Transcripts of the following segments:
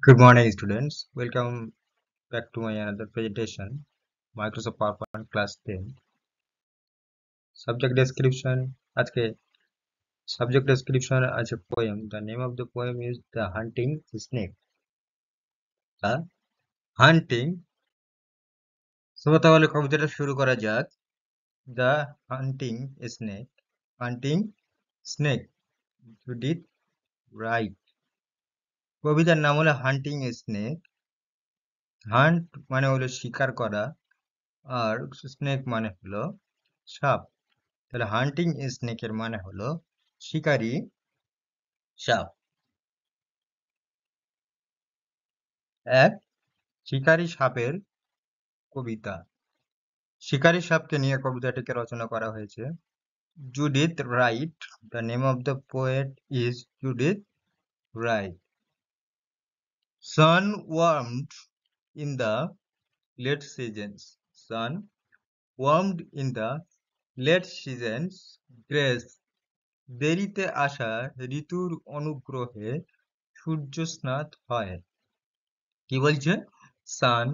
Good morning, students. Welcome back to my another presentation. Microsoft PowerPoint class 10. Subject description. আজকে subject description আছে poem. The name of the poem is The Hunting Snake. The Hunting. So তাহলে কবিতাটা শুরু করা যাক। The Hunting Snake. Hunting Snake. Judith Wright. কবিতার নাম হলো হান্টিং স্নেক। হান্ট মানে হলো শিকার করা, আর স্নেক মানে হলো সাপ। তাহলে হান্টিং স্নেকের মানে হলো শিকারী সাপ। এক শিকারী সাপের কবিতা। শিকারী সাপকে নিয়ে কবিতাটিকে রচনা করা হয়েছে। Judith Wright. The name of the poet is Judith Wright. Sun warmed in the late seasons. Sun warmed in the late seasons. Grace দেরিতে আসা ঋতুর অনুগ্রহে সূর্য স্নাত হয়। কি বলছে? Sun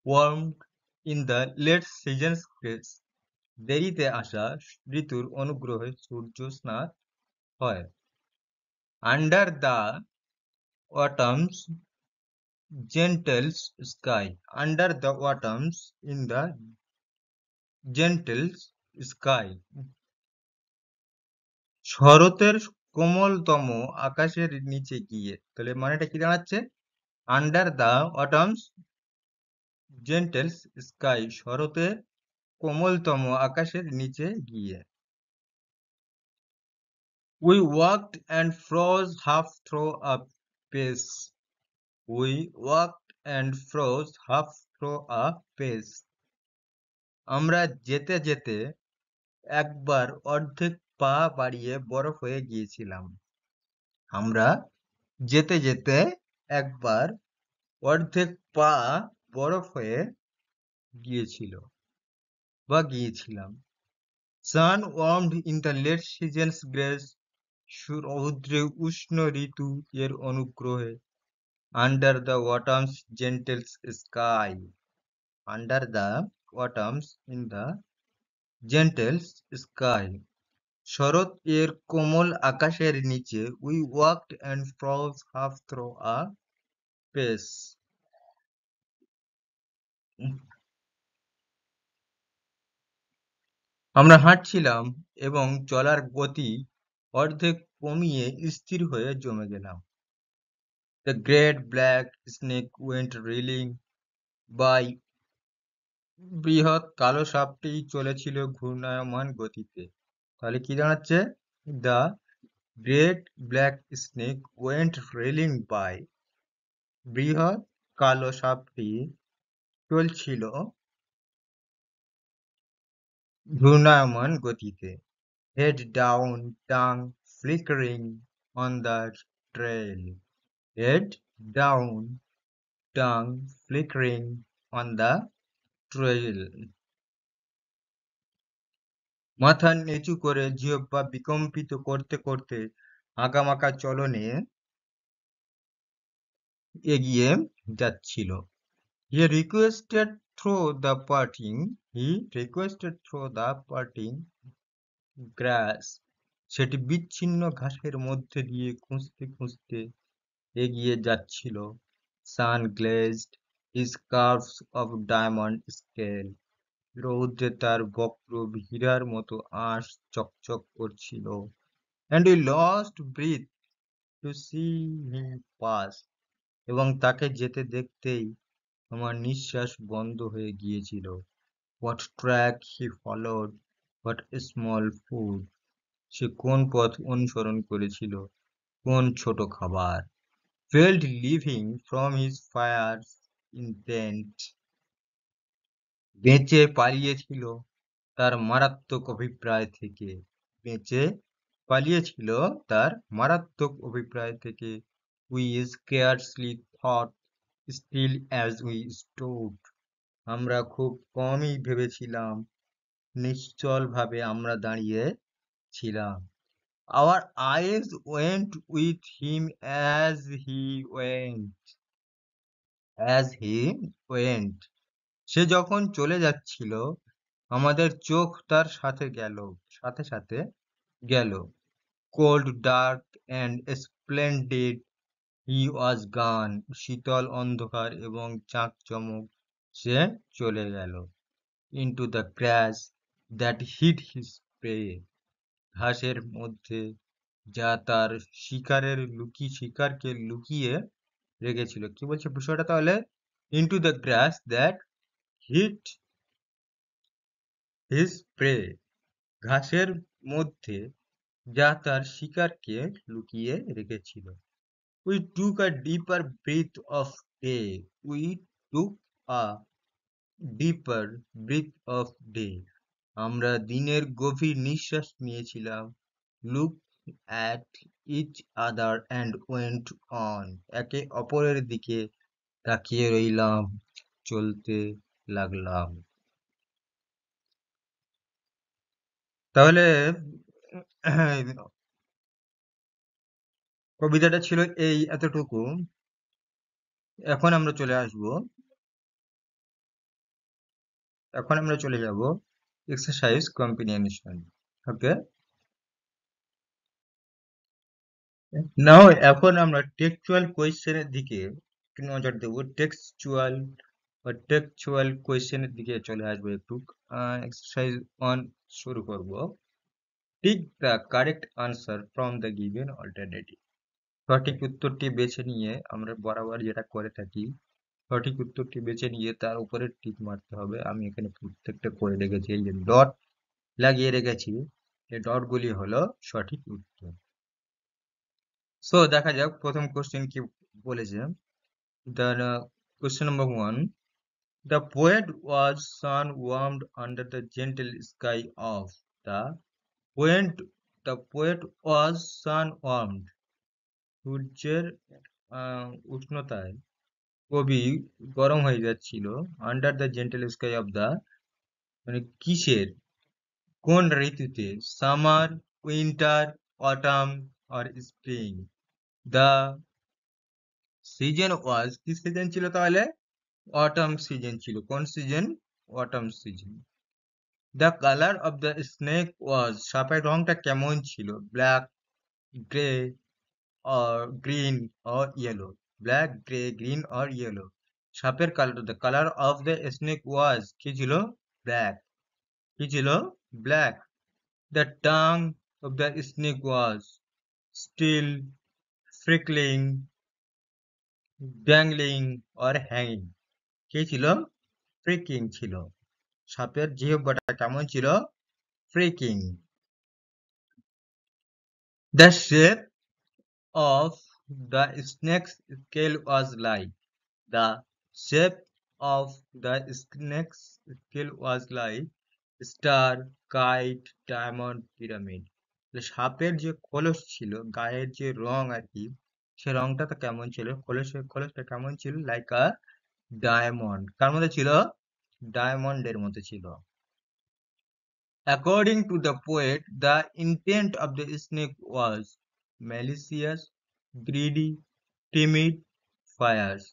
warmed in the late season's grace. দেরিতে আসা ঋতুর অনুগ্রহে সূর্য স্নাত হয়। Under the autumn's gentlest sky. Under the autumn's in the gentlest sky. শরতের কোমলতম আকাশের নিচে গিয়ে। তাহলে মানেটা কি দাঁড়াচ্ছে? Under the autumn's gentlest sky, শরতের কোমলতম আকাশের নিচে গিয়ে। We walked and froze half through a pace. We walked and froze half through a pace. আমরা যেতে যেতে একবার অর্ধেক পা বাড়িয়ে বরফ হয়ে গিয়েছিলাম। আমরা যেতে যেতে একবার অর্ধেক পা বরফ হয়ে গিয়েছিল বা গিয়েছিলাম। Sun warmed in the late season's grace. রৌদ্রে উষ্ণ ঋতু এর অনুগ্রহে। Under the autumn's gentle sky. Under the autumn's in the gentle sky. শরৎ এর কোমল আকাশের নিচে we walked and froze half through a pace. আমরা হাঁটছিলাম এবং চলার গতি অর্ধেক কমিয়ে স্থির হয়ে জমে গেলাম। The great black snake went reeling by. বৃহৎ কালো সাপটি চলেছিল ঘূর্ণায়মান গতিতে। তাহলে কি দাঁড়াচ্ছে? The great black snake went reeling by. বৃহৎ কালো সাপটি চলছিল ঘূর্ণায়মান গতিতে। Head down, tongue flickering on the trail. Head down, tongue flickering on the trail. মাথা নিচু করে জিহ্বা বিকম্পিত করতে করতে আঁকাবাঁকা চলনে এগিয়ে যাচ্ছিল। He requested through the parting grass. সেটি বিচ্ছিন্ন ঘাসের মধ্যে দিয়ে খুঁজতে খুঁজতে এগিয়ে যাচ্ছিল। Sun glazed his curves of diamond scale. রৌদ্রে তার বক্র হীরার মতো আঁশ চকচক করছিল। And we lost breath to see him pass. এবং তাকে যেতে দেখতেই আমার নিঃশ্বাস বন্ধ হয়ে গিয়েছিল। What track he followed, what small food. সে কোন পথ অনুসরণ করেছিল, কোন ছোট খাবার। Failed living from his fire's intent. বেঁচে পালিয়েছিল তার মারাত্মক অভিপ্রায় থেকে। বেঁচে পালিয়েছিল তার মারাত্মক অভিপ্রায় থেকে। We scarcely thought, still as we stood. আমরা খুব কমই ভেবেছিলাম, নিশ্চলভাবে আমরা দাঁড়িয়ে ছিলাম। Our eyes went with him as he went. as he went, সে যখন চলে যাচ্ছিল আমাদের চোখ তার সাথে সাথে গেল। cold, dark and splendid he was gone, শীতল অন্ধকার এবং চাকচমক সে চলে গেল। into the grass that hid his prey, ঘাসের মধ্যে যা তার শিকারকে লুকিয়ে রেখেছিল। কি বলছে বিষয়টা তাহলে? into the grass that hid his prey, ঘাসের মধ্যে যা তার শিকারকে লুকিয়ে রেখেছিল। we took a deeper breath of day, we took a deeper breath of day, আমরা দিনের গভীর নিঃশ্বাস নিয়েছিলাম। look at each other and went on, একে অপরের দিকে তাকিয়ে রইলাম, চলতে লাগলাম। তাহলে কবিতাটা ছিল এই এতটুকু। এখন আমরা চলে যাব এক্সারসাইজ কম্বিনেশন। ওকে, নাও এখন আমরা টেক্সচুয়াল কোয়েশ্চেনের দিকে একটু নজর দেবো। টেক্সচুয়াল কোয়েশ্চেনের দিকে চলে আসবো একটু। এক্সারসাইজ 1 শুরু করব। Tick the correct answer from the given alternative, সঠিক উত্তরটি বেছে নিয়ে আমরা বরাবর যেটা করে থাকি, সঠিক উত্তরটি বেছে নিয়ে তার উপরে টিক মারতে হবে। আমি এখানে প্রত্যেকটা করে রেখেছি, এই যে ডট লাগিয়ে রেখেছি, এই ডটগুলি হলো সঠিক উত্তর। সো দেখা যাক প্রথম কোশ্চেন কি বলেছে। Question number 1. The poet was sun warmed under the gentle sky of the poet. The poet was sun warmed. সূর্যের উষ্ণতায় কবি গরম হয়ে যাচ্ছিল। Under the gentle sky of the, মানে কিসের, কোন ঋতুতে? সামার, উইন্টার, অটাম আর স্প্রিং। দ্য সিজন ওয়াজ, কি সিজন ছিল তাহলে? অটাম সিজন ছিল। কোন season? Autumn season. The colour of the snake was, সাপের রংটা কেমন ছিল? Black, grey or green or yellow. Black, grey, green or yellow. সাপের colour, the color of the snake was, কি ছিল? Black. কি ছিল? Black. The tongue of the snake was still, prickling, dangling or hanging. কি ছিল? Pricking ছিল। সাপের জিহ্বাটা কেমন ছিল? Pricking. The shape of the snake's scale was like, the shape of the snake's scale was like star, kite, diamond, pyramid. সাপের যে খোলস ছিল, গায়ের যে রং আর কি, সে রংটা তো কেমন ছিল? খোলসটা কেমন ছিল? লাইক আ ডায়মন্ড। কার মধ্যে ছিল? ডায়মন্ডের মধ্যে ছিল। According to the poet, the intent of the snake was malicious, greedy, timid, fierce.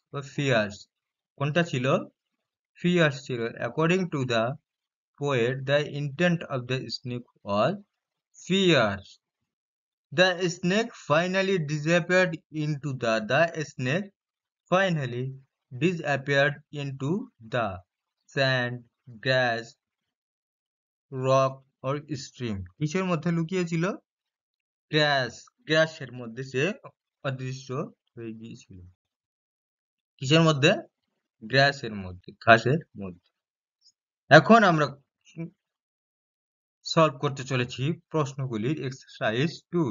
কোনটা ছিল? Fierce ছিল। According to the poet, the intent of the snake was fierce. The snake finally disappeared into the snake finally disappeared into the sand, grass, rock or stream. কিসের মধ্যে লুকিয়েছিল? গ্রাসের মধ্যে সে অদৃশ্য হয়ে গিয়েছিল। কিসের মধ্যে? গ্রাসের মধ্যে, ঘাসের মধ্যে। এখন আমরা সলভ করতে চলেছি প্রশ্নগুলির exercise 2।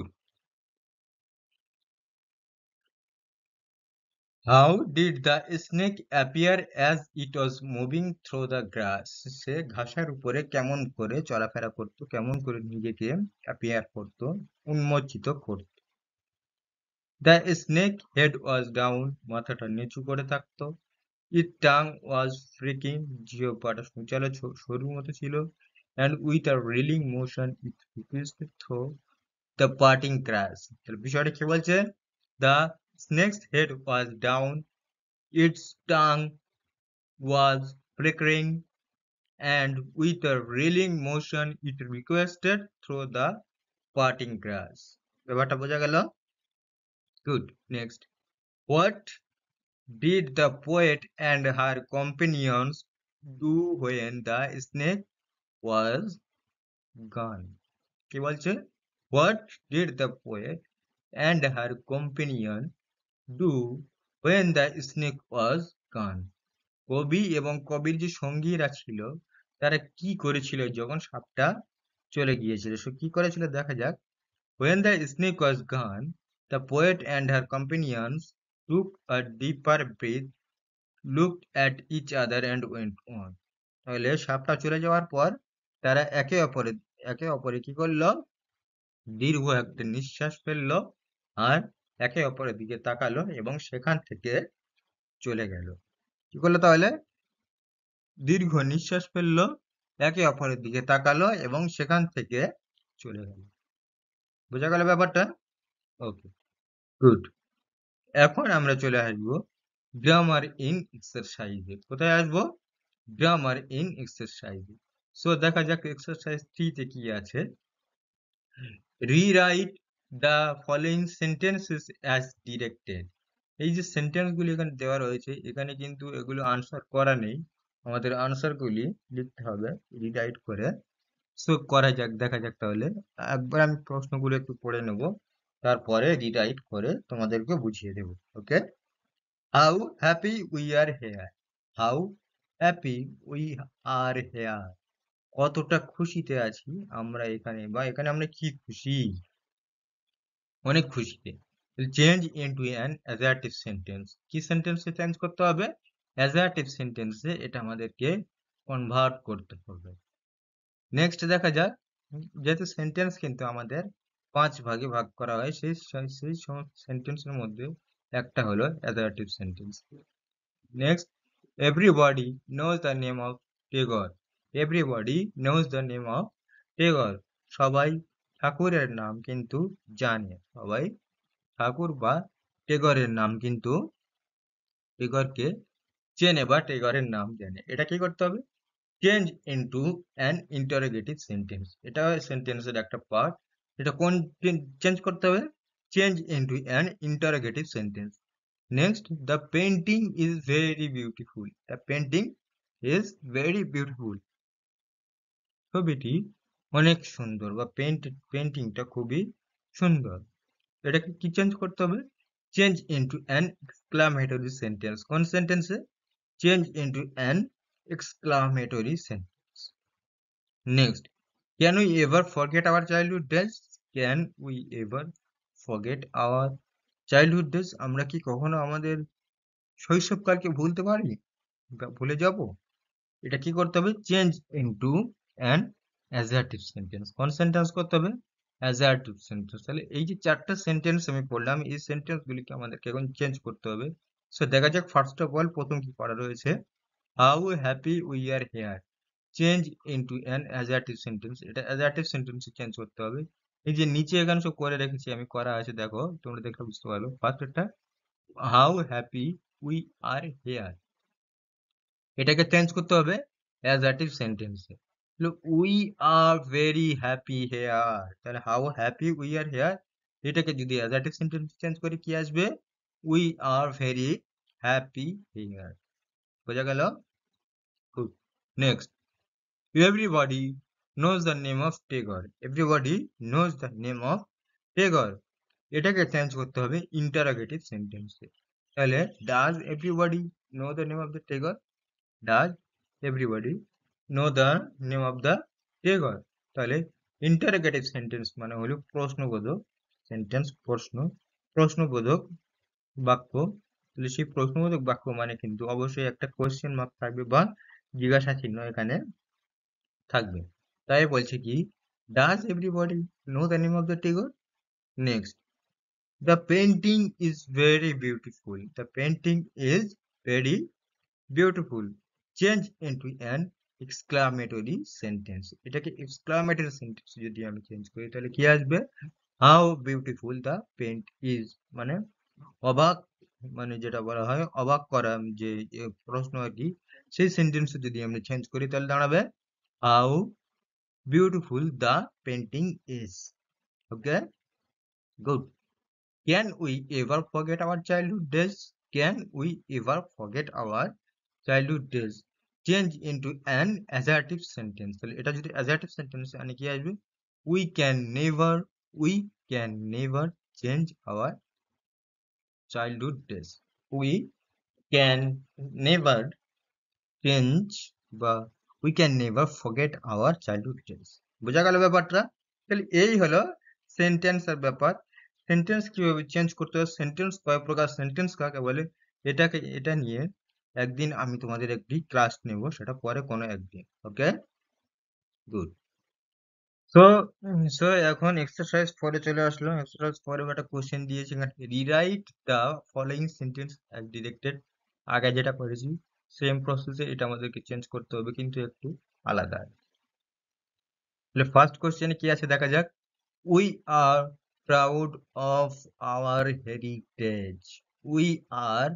How did the snake appear as it was moving through the grass? সে ঘাসের উপরে কেমন করে চলাফেরা করত, কেমন করে নিজেকে অ্যাপিয়ার করত, উন্মোচিত করত। The snake head was down, মাথাটা নিচু করে থাকতো। Its tongue was freaking, জিহ্বাটা সূচালো সরুর মতো ছিল। And with a reeling motion it refused through the parting grass. তাহলে বিষয়টা কি বলছে? The snake's head was down, its tongue was flickering, and with a reeling motion it requested through the parting grass. ব্যাপারটা বোঝা গেল? Good. Next. What did the poet and her companions do when the snake was gone? কি বলছে? What did the poet and her companion do when the snake was gone? কবি এবং কবির যে সঙ্গীরা ছিল তারা কি করেছিল যখন সাপটা চলে গিয়েছিল? সো কি করেছিল দেখা যাক। When the snake was gone, the poet and her companions took a deeper breath, looked at each other and went on. তাহলে সাপটা চলে যাওয়ার পর তারা একে অপরে কি করলো? দীর্ঘ একটা নিঃশ্বাস ফেললো আর একে অপরের দিকে তাকালো এবং সেখান থেকে চলে গেল। কি করলো তাহলে? দীর্ঘ নিঃশ্বাস ফেললো, একে অপরের দিকে তাকালো এবং সেখান থেকে চলে গেল। বোঝা গেল ব্যাপারটা? ওকে, গুড। এখন আমরা চলে আসবো গ্রামার ইন এক্সারসাইজে। কোথায় আসবো? Grammar in এক্সারসাইজে। সো দেখা যাক এক্সারসাইজ 3 তে কি আছে। Rewrite the following sentences as directed. এই যে সেন্টেন্স গুলি এখানে দেওয়া রয়েছে এখানে কিন্তু এগুলো আনসার করা নেই, আমাদের আনসার গুলি লিখতে হবে রিরাইট করে। সো করা যাক, দেখা যাক তাহলে। একবার আমি প্রশ্নগুলো একটু পড়ে নেব, তারপরে রিরাইট করে তোমাদেরকে বুঝিয়ে দেব। Okay, how happy we are here. How happy we are here. কতটা খুশিতে আছি আমরা এখানে, বা এখানে আমরা কি খুশি? অনেক খুশিতে। Change into an assertive sentence. কি সেন্টেন্সে চেঞ্জ করতে হবে? অ্যাজারটিভ সেন্টেন্সে এটা আমাদেরকে কনভার্ট করতে হবে। নেক্সট দেখা যাক, যেহেতু সেন্টেন্স কিন্তু আমাদের 5 ভাগে ভাগ করা হয়, সেই সেন্টেন্সের মধ্যে একটা হলো assertive sentence. Next, everybody knows the name of Tagore. Everybody knows the name of Tagore. সবাই ঠাকুরের নাম কিন্তু জানে। সবাই ঠাকুর বা টেগরের নাম কিন্তু টেগরকে চেনে বা টেগরের নাম জানে। এটা কি করতে হবে? Change into an interrogative sentence. এটা সেন্টেন্সের একটা পার্ট। এটা কোন চেঞ্জ করতে হবে? Change into an interrogative sentence. Next, the painting is very beautiful. The painting is very beautiful. ছবিটি অনেক সুন্দর, বা পেন্টিংটা খুবই সুন্দর। এটাকে কি চেঞ্জ করতে হবে? Change into an exclamatory sentence. কোন সেন্টেন্সে? Change into an exclamatory sentence. Next, can we ever forget our childhood days? Can we ever forget our childhood days? আমরা কি কখনো আমাদের শৈশবকালকে ভুলতে পারি বা ভুলে যাব? এটা কি করতে হবে? Change into an assertive sentence. কোন সেন্টেন্স করতে হবে? Assertive sentence. তাহলে এই যে 4টা সেন্টেন্স আমি পড়লাম, এই সেন্টেন্স গুলিকে আমাদেরকে এখন চেঞ্জ করতে হবে। সো দেখা যাক, ফার্স্ট অফ অল প্রথম কি করা রয়েছে, how happy we are here. Change into an assertive sentence. এটা অ্যাজারটিভ সেন্টেন্সে চেঞ্জ করতে হবে। এই যে নিচে এখানে সব করে রেখেছি আমি, করা আছে, দেখো তোমরা দেখলে বুঝতে পারবে। ফার্স্ট একটা, how happy we are here, এটাকে চেঞ্জ করতে হবে অ্যাজারটিভ সেন্টেন্সে। We are very happy here. তাহলে how happy we are here, এটাকে যদি অ্যাজারটিভ সেন্টেন্স চেঞ্জ করি কি আসবে? We are very happy here. বোঝা গেল? Good. Next, everybody knows the name of Tagore. Everybody knows the name of Tagore. এটাকে change করতে হবে ইন্টারোগেটিভ সেন্টেন্সে। তাহলে does everybody know the name of the Tagore? Does everybody know the name of the Tagore? তাহলে interrogative sentence মানে হলো প্রশ্নবোধক sentence, প্রশ্নবোধক বাক্য। তাহলে সেই প্রশ্নবোধক বাক্য মানে কিন্তু অবশ্যই একটা কোয়েশ্চেন মার্ক থাকবে বা জিজ্ঞাসা চিহ্ন এখানে থাকবে। তাই বলছে কি, does everybody know the name of the tiger? Next, the painting is very beautiful. The painting is very beautiful. Change into an exclamatory sentence. এটাকে এক্সক্লামেটরি সেন্টেন্স যদি আমি চেঞ্জ করি তাহলে কি আসবে? How beautiful the paint is, মানে অবাক মানে যেটা বলা হয় অবাক করা যে প্রশ্ন আর কি, সেই সেন্টেন্স যদি আমরা চেঞ্জ করি তাহলে দাঁড়াবে how beautiful the painting is. Okay, good. Can we ever forget our childhood days? Can we ever forget our childhood days? Change into an assertive sentence. তাহলে এটা যদি assertive sentence মানে কি আসবে? We can never change our childhood days. We can never change বা we can never forget our childhood days. বোঝা গেল ব্যাপারটা? তাহলে এই হলো সেন্টেন্সের ব্যাপার। সেন্টেন্স কিভাবে চেঞ্জ করতে হয়, সেন্টেন্স কয় প্রকার, সেন্টেন্স কাকে বলে, এটা নিয়ে একদিন আমি তোমাদের একটি ক্লাস নেব, সেটা পরে কোনো একদিন। ওকে, গুড। সো সো এখন এক্সারসাইজ পরে চলে আসলো। এক্সারসাইজ পরে একটা কোশ্চেন দিয়েছি, rewrite the following sentence as directed. আগে যেটা করেছি সেম প্রসেসে এটা আমাদেরকে চেঞ্জ করতে হবে, কিন্তু একটু আলাদা। তাহলে ফার্স্ট কোশ্চেনে কি আছে দেখা যাক। We are proud of our heritage. We are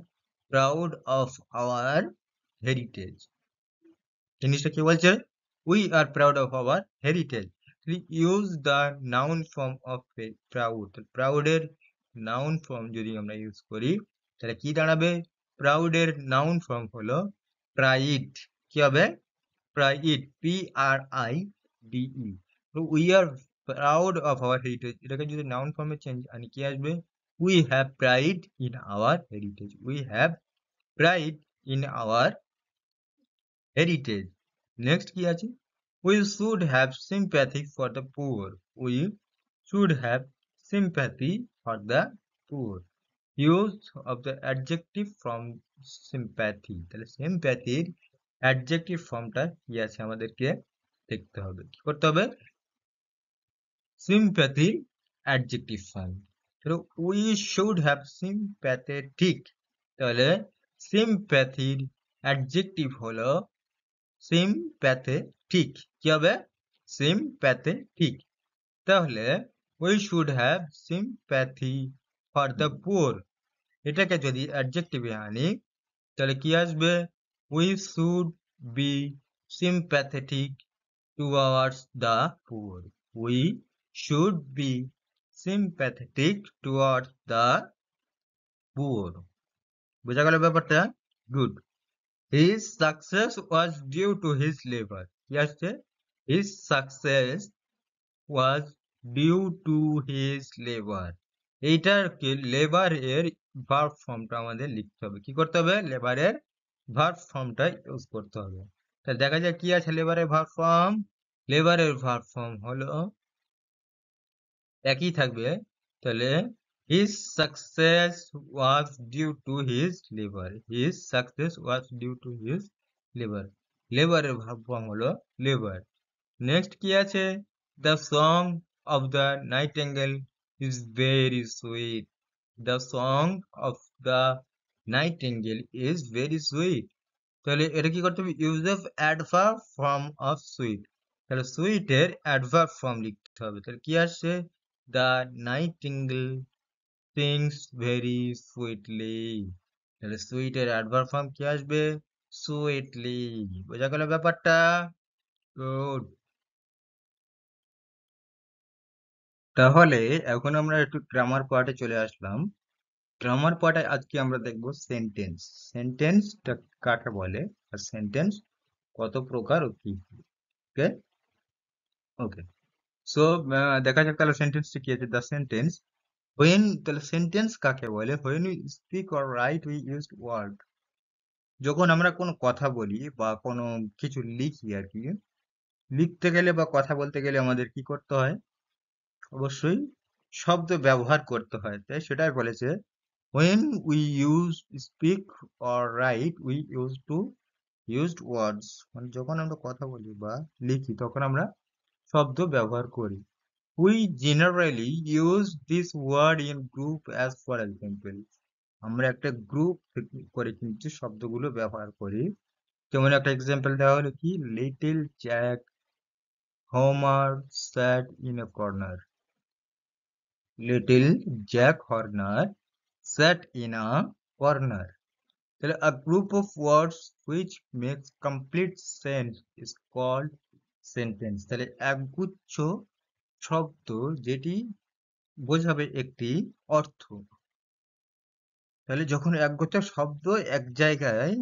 proud of our heritage. জিনিসটা কি বলছে? We are proud of our heritage. Use the noun form of proud. প্রাউডের নাউন ফর্ম যদি আমরা ইউজ করি তাহলে কি দাঁড়াবে? প্রাউডের নাউন ফর্ম হলো প্রাইড। কি হবে? Pride, PRIDE। তো we are proud of our heritage, এটাকে যদি নাউন ফর্মে চেঞ্জ আনি কি আসবে? We have pride in hour heritage. We have pride in hour heritage. Next কি আছে? We should have sympathy for the poor. We should have sympathy for the poor. Use of the adjective from sympathy. তাহলে সিম্প্যাথির adjective ফর্মটা কি আছে আমাদেরকে দেখতে হবে। কি করতে হবে? Sympathy adjective form. তাহলে উই শুড হ্যাভ সিম্প্যাথেটিক। তাহলে সিম্প্যাথির অ্যাডজেক্টিভ হলো সিম্প্যাথেটিক। কি হবে? সিম্প্যাথেটিক। তাহলে we should have sympathy for the poor, এটাকে যদি অ্যাডজেক্টিভে আনি তাহলে কি আসবে? We should be sympathetic towards the poor. We should be sympathetic towards the poor. বোঝা গেল ব্যাপারটা? Good. His success was due to his labor. কি আসছে? His success was due to his labor. এইটাকে লেবার এর ভার্ব ফর্মটা আমাদের লিখতে হবে। কি করতে হবে? লেবারের ভার্ব ফর্মটা ইউজ করতে হবে। তাহলে দেখা যায় কি আছে লেবারের ভার্ব ফর্ম? লেবারের ভার্ব ফর্ম হলো একই থাকবে। তাহলে his success was due to his labor. His success was due to his labor. লেবারের ভার্ব ফর্ম হলো লেবার। নেক্সট কি আছে? The song of the nightingale is very sweet. The song of the nightingale is very sweet. তাহলে এটা কি করতে হবে? Use of adverb form of sweet. তাহলে সুইটের অ্যাডভার্ব ফর্ম লিখতে হবে। তাহলে কি আসছে? The nightingale sings very sweetly. তাহলে সুইটের অ্যাডভার্ব ফর্ম কি আসবে? সুইটলি। বোঝা গেল ব্যাপারটা? গুড। তাহলে এখন আমরা একটু গ্রামার পার্টে চলে আসলাম। গ্রামার পার্টে আজকে আমরা দেখব সেন্টেন্স। সেন্টেন্সটা কাকে বলে আর সেন্টেন্স কত প্রকার ও কি? ওকে, ওকে। সো দেখা যাক তাহলে সেন্টেন্সটা কি আছে। দ্য সেন্টেন্স হোয়েন, তাহলে সেন্টেন্স কাকে বলে? When we speak or write we use word. যখন আমরা কোনো কথা বলি বা কোনো কিছু লিখি আর কি, লিখতে গেলে বা কথা বলতে গেলে আমাদের কি করতে হয়? অবশ্যই শব্দ ব্যবহার করতে হয়। তাই সেটাই বলেছে when we use speak or write we used words। মানে যখন আমরা কথা বলি বা লিখি তখন আমরা শব্দ ব্যবহার করি। we generally use this word in group as for example। আমরা একটা গ্রুপ করে কিন্তু শব্দগুলো ব্যবহার করি। যেমন একটা এক্সাম্পল দেওয়া হলো কি, little Jack Homer sat in a corner। Little Jack Honor sat in a corner. তাহলে a group of words which makes complete sense is called sentence। তাহলে একগুচ্ছ শব্দ যেটি বোঝাবে একটি অর্থ। তাহলে যখন একগুচ্ছ শব্দ এক জায়গায়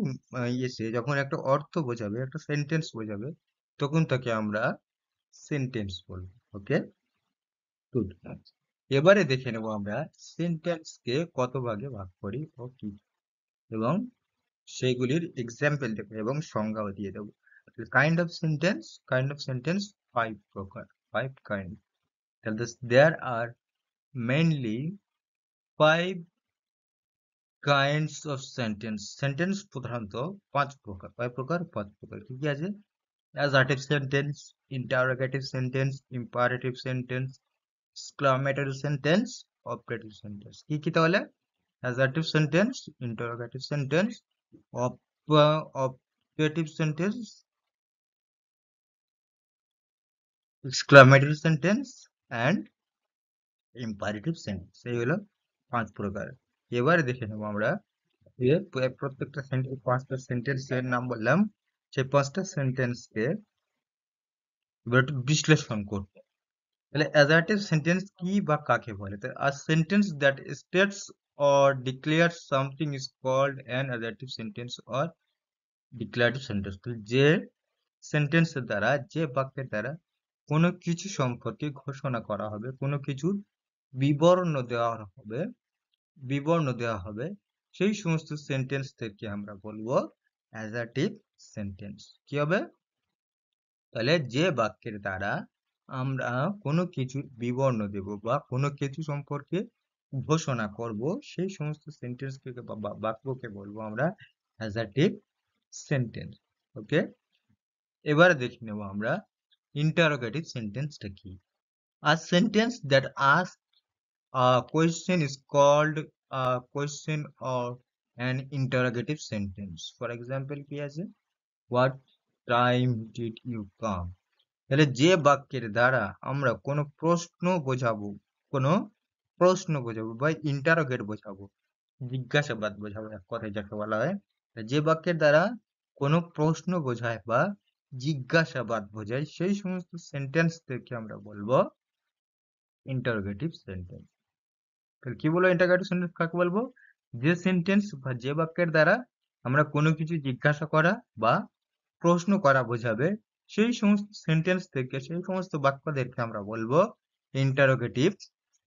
এসে যখন একটা অর্থ বোঝাবে, একটা সেন্টেন্স বোঝাবে, তখন তাকে আমরা সেন্টেন্স বলবো। ওকে, গুড। এবারে দেখে নেব আমরা সেন্টেন্সকে কত ভাগে ভাগ করি ও কি, এবং সেগুলির এক্সাম্পল দেবো এবং সংজ্ঞাও দিয়ে দেবো। কাইন্ড অফ সেন্টেন্স 5 প্রকার, 5 কাইন্ড। তাহলে there are mainly 5 kinds of sentence। Sentence প্রধানত 5 প্রকার। 5 প্রকার, 5 প্রকার। কি কি আছে? assertive sentence, interrogative sentence, imperative sentence, exclamatory sentence, operative sentence। কি কি তাহলে? assertive sentence, interrogative sentence, operative sentence, exclamatory sentence and imperative sentence। এই হলো 5 প্রকার। এবারে দেখে নেবো আমরা প্রত্যেকটা সেন্টেন্স, 5টা সেন্টেন্সের নাম বললাম, সেই 5টা সেন্টেন্সকে এবার একটু বিশ্লেষণ করব। তাহলে assertive sentence কি বা কাকে বলে? a sentence that states or declares something is called an assertive sentence or declarative sentence। তো যে সেন্টেন্সের দ্বারা, যে বাক্যের দ্বারা কোনো কিছু সম্পর্কে ঘোষণা করা হবে, কোনো কিছুর বিবরণ দেওয়া হবে, সেই সমস্ত সেন্টেন্স থেকে আমরা বলবো অ্যাসার্টিভ সেন্টেন্স। কি হবে? তাহলে যে বাক্যের দ্বারা আমরা কোনো কিছুর বিবরণ দেব বা কোনো কিছু সম্পর্কে ঘোষণা করব, সেই সমস্ত সেন্টেন্সকে বা বাক্যকে বলবো আমরা অ্যাসার্টিভ সেন্টেন্স। ওকে, এবারে দেখে নেব আমরা ইন্টারোগেটিভ সেন্টেন্সটা কি। A sentence that asks a question is called a question or an interrogative sentence। For example, কি আছে? What time did you come? তাহলে যে বাক্যের দ্বারা আমরা কোনো প্রশ্ন বোঝাবো বা ইন্টারোগেট বোঝাবো, জিজ্ঞাসাবাদ বোঝাবো, এক কথায় যাকে বলা হয়। যে বাক্যের দ্বারা কোনো প্রশ্ন বোঝায় বা জিজ্ঞাসাবাদ বোঝায়, সেই সমস্ত সেন্টেন্স থেকে আমরা বলবো ইন্টারোগেটিভ সেন্টেন্স। তাহলে কি বলবো ইন্টারোগেটিভ সেন্টেন্স কাকে বলবো? যে সেন্টেন্স বা যে বাক্যের দ্বারা আমরা কোনো কিছু জিজ্ঞাসা করা বা প্রশ্ন করা বোঝাবে, সেই সমস্ত সেন্টেন্স থেকে, সেই সমস্ত বাক্যদেরকে আমরা বলবো ইন্টারোগেটিভ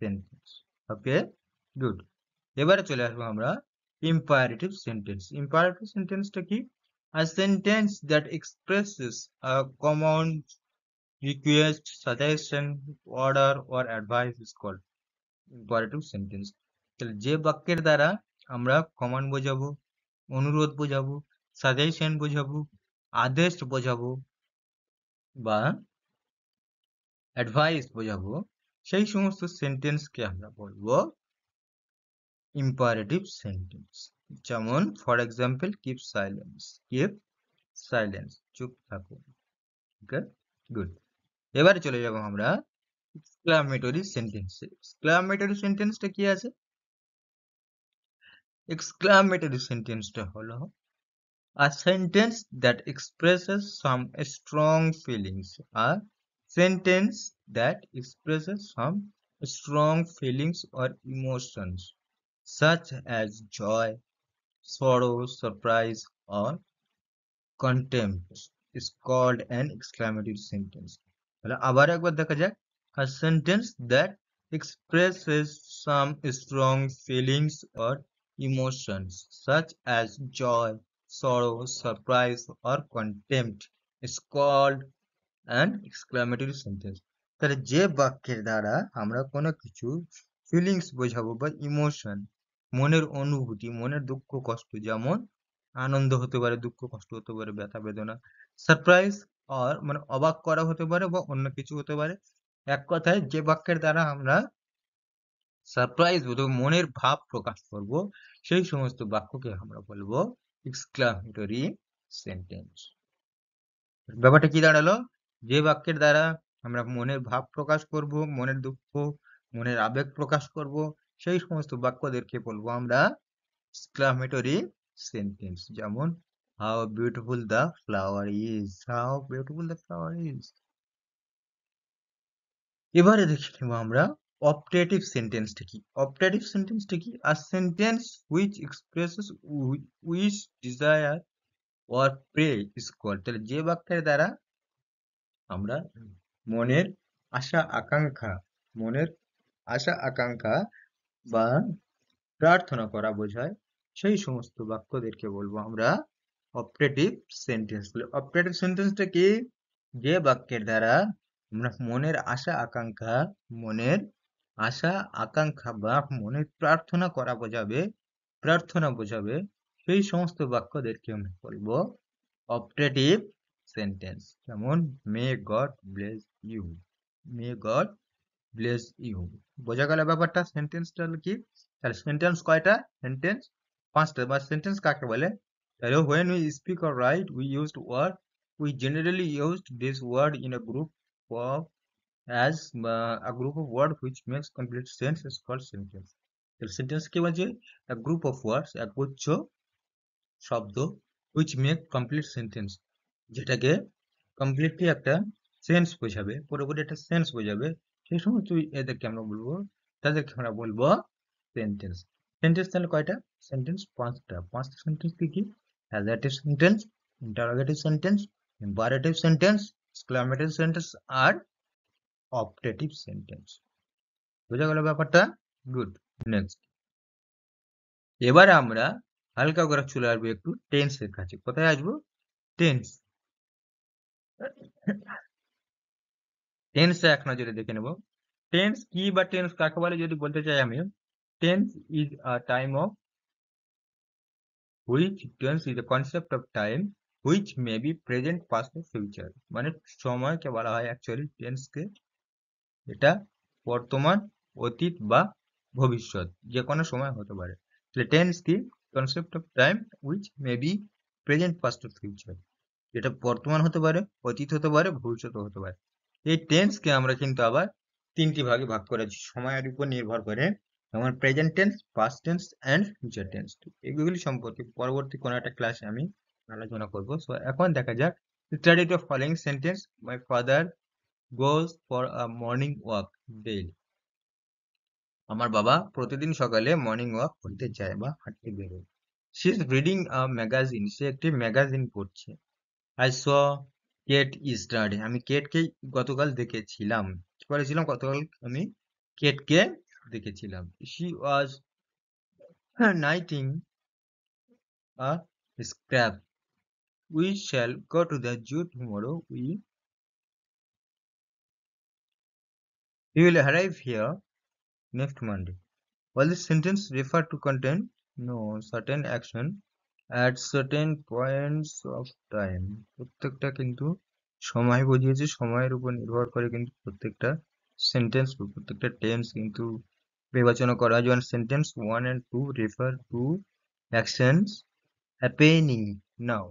সেন্টেন্স। ওকে, গুড। এবারে চলে আসবো আমরা ইম্পারেটিভ সেন্টেন্স। ইম্পারেটিভ সেন্টেন্সটা কি? a sentence that expresses a command, request, suggestion, order or advice is called imperative sentence. তাহলে যে বাক্যের দ্বারা আমরা কমান্ড বোঝাবো, অনুরোধ বোঝাবো, সাজেশন বোঝাবো, আদেশ বোঝাবো বা অ্যাডভাইস বোঝাবো, সেই সমস্ত সেন্টেন্সকে আমরা বলবো ইম্পারেটিভ সেন্টেন্স। যেমন ফর এক্সাম্পল, কিপ সাইলেন্স, চুপ থাকুন। ওকে, গুড। এবারে চলে যাবো আমরা এক্সক্লামেটরি সেন্টেন্স। এক্সক্লামেটরি সেন্টেন্সটা কি আছে? এক্সক্লামেটরি সেন্টেন্সটা হলো a sentence that expresses some strong feelings। A sentence that expresses some strong feelings or emotions such as joy, sorrow, surprise or contempt is called an exclamatory sentence। তাহলে আবার একবার দেখা যাক। a sentence that expresses some strong feelings or emotions such as joy, sorrow, surprise or contempt is called an exclamatory sentence। তাহলে যে বাক্যের দ্বারা আমরা কোনো কিছু ফিলিংস বোঝাবো বা ইমোশন, মনের অনুভূতি, মনের দুঃখ কষ্ট, যেমন আনন্দ হতে পারে, দুঃখ কষ্ট হতে পারে, ব্যথা বেদনা, সারপ্রাইজ আর মানে অবাক করা হতে পারে বা অন্য কিছু হতে পারে। এক কথায় যে বাক্যের দ্বারা আমরা সারপ্রাইজ বোঝাবো, মনের ভাব প্রকাশ করব, সেই সমস্ত বাক্যকে আমরা বলবো এক্সক্লামেটরি সেন্টেন্স। ব্যাপারটা কি দাঁড়ালো? যে বাক্যের দ্বারা আমরা মনের ভাব প্রকাশ করব, মনের দুঃখ, মনের আবেগ প্রকাশ করব, সেই সমস্ত বাক্যদেরকে বলবো আমরা এক্সক্লামেটরি সেন্টেন্স, যেমন how beautiful the flower is, how beautiful the flower is. এবারে দেখে নেব আমরা অপটেটিভ সেন্টেন্সটা কি। অপটেটিভ সেন্টেন্সটা কি? A sentence which expresses wish, desire or pray is called. তাহলে যে বাক্যের দ্বারা আমরা মনের আশা আকাঙ্ক্ষা, মনের আশা আকাঙ্ক্ষা বা প্রার্থনা করা বোঝায়, সেই সমস্ত বাক্যদেরকে বলবো আমরা অপটেটিভ সেন্টেন্স বলে। অপটেটিভ সেন্টেন্সটা কি? যে বাক্যের দ্বারা আমরা মনের আশা আকাঙ্ক্ষা, মনের আশা আকাঙ্ক্ষা বা মনের প্রার্থনা করা বোঝাবে, প্রার্থনা বোঝাবে, সেই সমস্ত বাক্যদেরকে আমরা বলবো অপটেটিভ সেন্টেন্স। যেমন may God bless you, may God bless you. বোঝা গেল ব্যাপারটা? সেন্টেন্সটা কি? তাহলে সেন্টেন্স কয়টা? সেন্টেন্স পাঁচটা। বা সেন্টেন্স কাকে বলে? তাহলে when we speak or write we used word, we generally used this word in a group of as a group of word which makes complete sense is called sentence. তাহলে sentence কি বলছে? a group of words, একগুচ্ছ শব্দ, which make complete sentence, যেটাকে completely একটা sense বোঝাবে, পুরোপুরি একটা সেন্স বোঝাবে, সেই সময় এদেরকে আমরা বলবো, তাদেরকে আমরা বলবো সেন্টেন্স। সেন্টেন্স তাহলে কয়টা? সেন্টেন্স পাঁচটা। পাঁচটা সেন্টেন্স কি কি? Adjective sentence, interrogative sentence, imperative sentence, exclamatory sentence আর অপটেটিভ সেন্টেন্স। বোঝা গেল ব্যাপারটা? গুড। নেক্সট, এবারে আমরা হালকা করে চলে আসবো একটু টেন্সের কাছে। কোথায় আসবো? টেন্স। টেন্স এক নজরে দেখে নেব। টেন্স কি বা টেন্স কাকে বলে যদি বলতে চাই আমি, tense is a time of which, tense is a concept of time which may be present, past ও ফিউচার। মানে সময়কে বলা হয় অ্যাকচুয়ালি টেন্সকে, এটা বর্তমান, অতীত বা ভবিষ্যৎ যে কোনো সময় হতে পারে। তাহলে টেন্স কি? Concept of time which may be present, past ও ফিউচার। এটা বর্তমান হতে পারে, অতীত হতে পারে, ভবিষ্যৎ হতে পারে। এই টেন্সকে আমরা কিন্তু আবার তিনটি ভাগে ভাগ করেছি সময়ের উপর নির্ভর করে, যেমন present tense, past tense and future tense. এগুলি সম্পর্কে পরবর্তী কোনো একটা ক্লাসে আমি আলোচনা করব। সো এখন দেখা যাক, study the following sentence. My father goes for a morning walk daily. আমার বাবা প্রতিদিন সকালে মর্নিং ওয়াক করতে যায় বা হাঁটতে বেরোয়। She is reading a magazine, সে একটি ম্যাগাজিন পড়ছে। আই স কেট ইস্টারডে, আমি কেটকে গতকাল দেখেছিলাম। কি করেছিলাম? গতকাল আমি কেটকে দেখেছিলাম। She was knitting a scrap, we shall go to the zoo tomorrow, we will arrive here next Monday. While this sentence refer to content, no certain action at certain points of time. প্রত্যেকটা কিন্তু সময় বুঝিয়েছে, সময়ের উপর নির্ভর করে কিন্তু প্রত্যেকটা সেন্টেন্স, প্রত্যেকটা টেন্স কিন্তু বিবেচনা করা হয়। যেমন sentence 1 and 2 refer to actions happening now.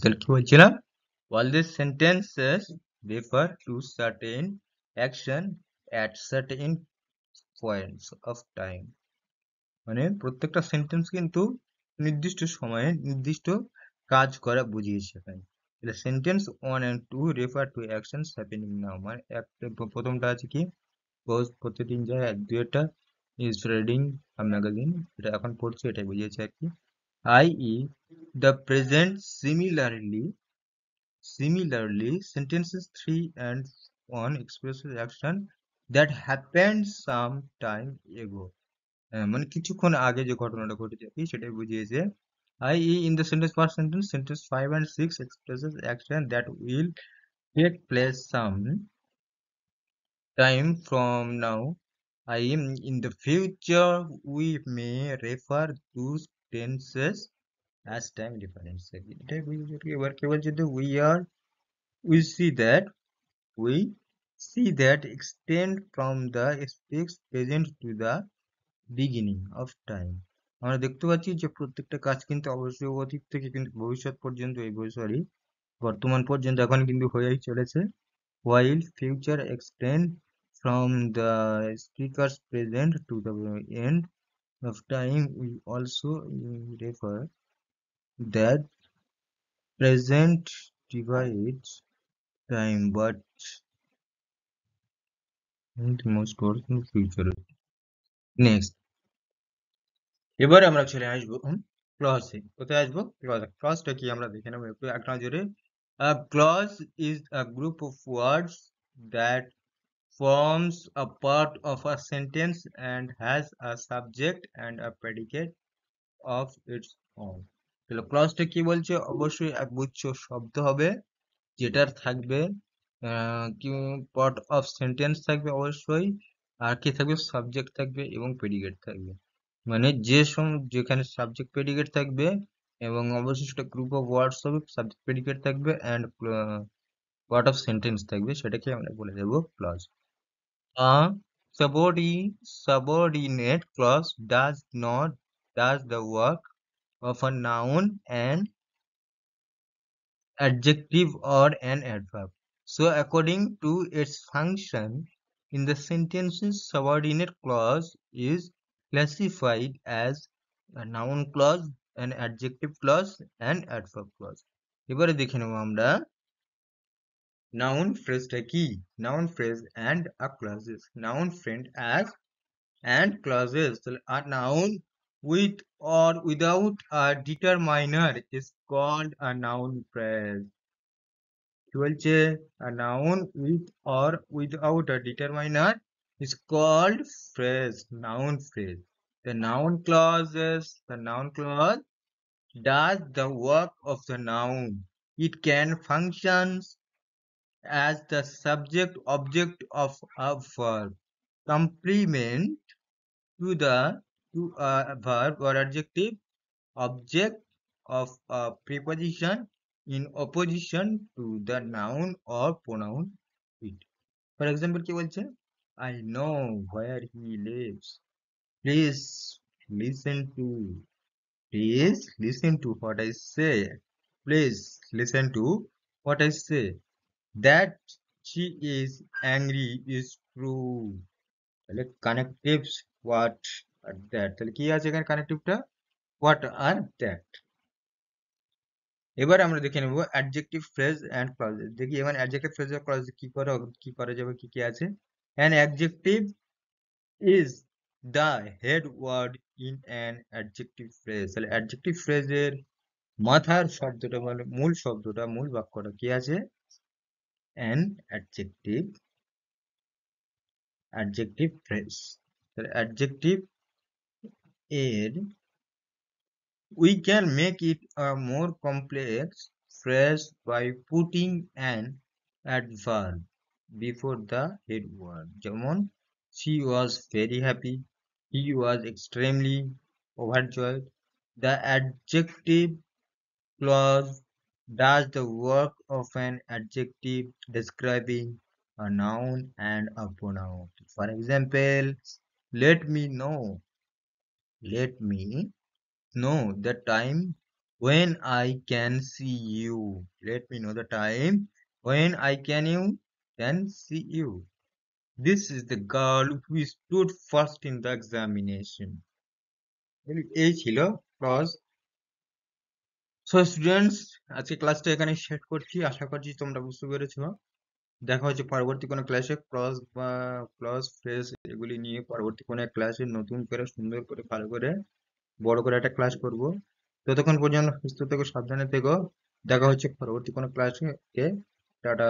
তাহলে কি বলছিলাম? All these sentences refer to certain action at certain points of time. মানে প্রত্যেকটা সেন্টেন্স কিন্তু নির্দিষ্ট সময়ে নির্দিষ্ট কাজ করা বুঝিয়েছে এখানে। তাহলে sentence 1 and 2 refer to actions happening নাও, মানে প্রথমটা আছে কি? রোজ প্রতিদিন যায়, আর দুইটা ইজ রিডিং আ ম্যাগাজিন, এটা এখন পড়ছে, এটাই বুঝিয়েছে আর কি। i.e. the present. Similarly, sentences 3 and 1 expresses action that happened some time ago. মানে কিছুক্ষণ আগে যে ঘটনাটা ঘটেছে কি সেটাই বুঝিয়েছে। i.e. in the sentence first sentence, sentence 5 and 6 expresses action that will take place some time from now. i.e. in the future we may refer to tenses as time reference. এটাই বুঝিয়েছে। এবার কি বলছে? we are we see that we see that extend from the speaks present to the beginning of time. আমরা দেখতে পাচ্ছি যে প্রত্যেকটা কাজ কিন্তু অবশ্যই অতীত থেকে কিন্তু ভবিষ্যৎ পর্যন্ত সরি বর্তমান পর্যন্ত এখন কিন্তু হয়েই চলেছে, while future extend from the speaker's present to the end of time. We also refer that present divides time, but the most important future. Next, এবার আমরা চলে আসবো ক্লজে। কোথায় আসবো? ক্লজ। ক্লজটা কি আমরা দেখে নেবো একটু এক নজরে। A clause is a group of words that forms a part of a sentence and has a subject and a predicate of its own. তাহলে ক্লজটা কি বলছে? অবশ্যই একগুচ্ছ শব্দ হবে যেটার থাকবে কি পার্ট অফ সেন্টেন্স থাকবে অবশ্যই, আর কি থাকবে? সাবজেক্ট থাকবে এবং প্রেডিকেট থাকবে। মানে যেখানে সাবজেক্ট প্রেডিকেট থাকবে এবং অবশ্যই সেটা গ্রুপ অফ ওয়ার্ডস হবে, সাবজেক্ট প্রেডিকেট থাকবে অ্যান্ড পার্ট অফ সেন্টেন্স থাকবে, সেটাকে আমরা বলে দেবো clause. A subordinate clause does the work of a noun, an adjective, or an adverb. So, according to its function in the sentences, subordinate clause is classified as a noun clause, an adjective clause, and adverb clause. এবারে দেখে নেব আমরা noun phrase কি, noun phrase and a clauses, noun friend as and clauses. A noun with or without a determiner is called a noun phrase. কি বলছে? A noun with or without a determiner is called phrase, noun phrase. The noun clause does the work of the noun. It can function as the subject object of a verb, complement to a verb or adjective object of a preposition in opposition to the noun or pronoun it. For example, কি বলছে? I know where he lives. Please listen to. Please listen to what I say. Please listen to what I say. That she is angry is true. তাহলে কানেক্টিভস what are that, তাহলে কি আছে এখানে কানেক্টিভটা? What are that. এবার আমরা দেখে নেব adjective phrase and clauses. দেখি এবার অ্যাডজেক্টিভ ফ্রেজ আর ক্লজ কি করা যাবে, কি কি আছে। An adjective is the head word in an adjective phrase. তাহলে অ্যাডজেক্টিভ ফ্রেজের মাথার শব্দটা মানে মূল শব্দটা, মূল বাক্যটা কি আছে? An adjective phrase. তাহলে অ্যাডজেক্টিভ এর we can make it a more complex phrase by putting an adverb before the head word. যেমন she was very happy, he was extremely overjoyed. The adjective clause does the work of an adjective describing a noun and a pronoun. For example, let me know the time when I can see you. Let me know the time when I can see you. This is the girl who stood first in the examination. এই ছিল clause. So students, আজকে ক্লাসটা এখানে শেষ করছি, আশা করছি তোমরা বুঝতে পেরেছো। দেখা হচ্ছে পরবর্তী কোনো ক্লাসে ক্লজ বা ক্লজ ফ্রেজ এগুলি নিয়ে পরবর্তী কোনো ক্লাসে নতুন করে সুন্দর করে ভালো করে বড় করে একটা ক্লাস করব। ততক্ষণ পর্যন্ত সুস্থ থেকো, সাবধানে থেকো। দেখা হচ্ছে পরবর্তী কোনো ক্লাসে। টাটা।